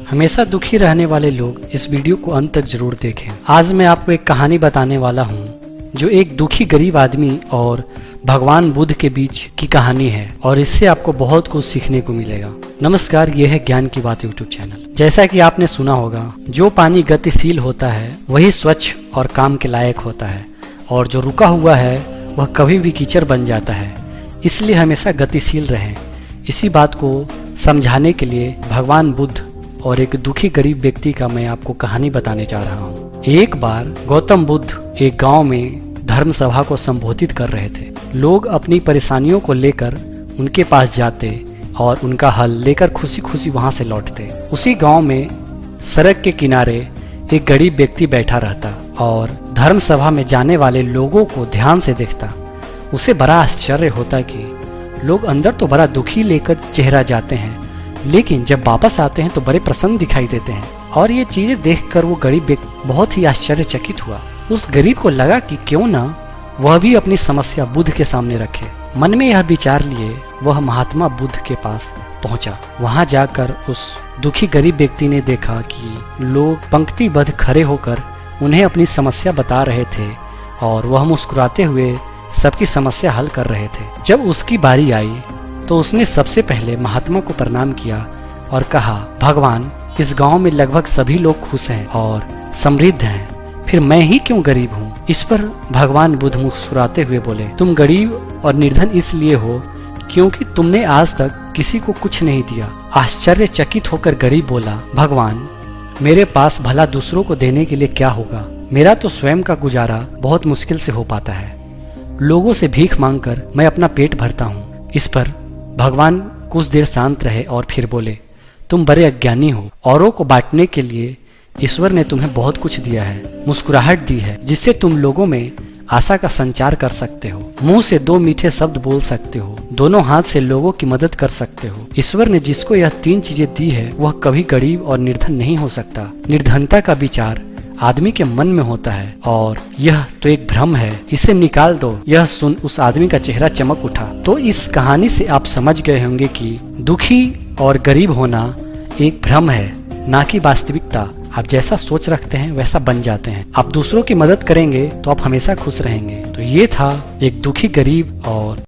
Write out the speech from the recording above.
हमेशा दुखी रहने वाले लोग इस वीडियो को अंत तक जरूर देखें। आज मैं आपको एक कहानी बताने वाला हूँ जो एक दुखी गरीब आदमी और भगवान बुद्ध के बीच की कहानी है और इससे आपको बहुत कुछ सीखने को मिलेगा। नमस्कार, ये है ज्ञान की बात यूट्यूब चैनल। जैसा कि आपने सुना होगा, जो पानी गतिशील होता है वही स्वच्छ और काम के लायक होता है और जो रुका हुआ है वह कभी भी कीचड़ बन जाता है। इसलिए हमेशा गतिशील रहें। इसी बात को समझाने के लिए भगवान बुद्ध और एक दुखी गरीब व्यक्ति का मैं आपको कहानी बताने जा रहा हूँ। एक बार गौतम बुद्ध एक गांव में धर्म सभा को संबोधित कर रहे थे। लोग अपनी परेशानियों को लेकर उनके पास जाते और उनका हल लेकर खुशी खुशी वहां से लौटते। उसी गांव में सड़क के किनारे एक गरीब व्यक्ति बैठा रहता और धर्म सभा में जाने वाले लोगों को ध्यान से देखता। उसे बड़ा आश्चर्य होता कि लोग अंदर तो बड़ा दुखी लेकर चेहरा जाते हैं, लेकिन जब वापस आते हैं तो बड़े प्रसन्न दिखाई देते हैं। और ये चीजें देखकर वो गरीब व्यक्ति बहुत ही आश्चर्यचकित हुआ। उस गरीब को लगा कि क्यों ना वह भी अपनी समस्या बुद्ध के सामने रखे। मन में यह विचार लिए वह महात्मा बुद्ध के पास पहुंचा। वहां जाकर उस दुखी गरीब व्यक्ति ने देखा कि लोग पंक्तिबद्ध खड़े होकर उन्हें अपनी समस्या बता रहे थे और वह मुस्कुराते हुए सबकी समस्या हल कर रहे थे। जब उसकी बारी आई तो उसने सबसे पहले महात्मा को प्रणाम किया और कहा, भगवान, इस गांव में लगभग सभी लोग खुश हैं और समृद्ध हैं, फिर मैं ही क्यों गरीब हूँ। इस पर भगवान बुद्ध मुस्कुराते हुए बोले, तुम गरीब और निर्धन इसलिए हो क्योंकि तुमने आज तक किसी को कुछ नहीं दिया। आश्चर्यचकित होकर गरीब बोला, भगवान, मेरे पास भला दूसरों को देने के लिए क्या होगा। मेरा तो स्वयं का गुजारा बहुत मुश्किल से हो पाता है। लोगों से भीख मांगकर मैं अपना पेट भरता हूँ। इस पर भगवान कुछ देर शांत रहे और फिर बोले, तुम बड़े अज्ञानी हो। औरों को बांटने के लिए ईश्वर ने तुम्हें बहुत कुछ दिया है, मुस्कुराहट दी है जिससे तुम लोगों में आशा का संचार कर सकते हो, मुंह से दो मीठे शब्द बोल सकते हो, दोनों हाथ से लोगों की मदद कर सकते हो। ईश्वर ने जिसको यह तीन चीजें दी है वह कभी गरीब और निर्धन नहीं हो सकता। निर्धनता का विचार आदमी के मन में होता है और यह तो एक भ्रम है, इसे निकाल दो। यह सुन उस आदमी का चेहरा चमक उठा। तो इस कहानी से आप समझ गए होंगे कि दुखी और गरीब होना एक भ्रम है, ना कि वास्तविकता। आप जैसा सोच रखते हैं वैसा बन जाते हैं। आप दूसरों की मदद करेंगे तो आप हमेशा खुश रहेंगे। तो ये था एक दुखी गरीब और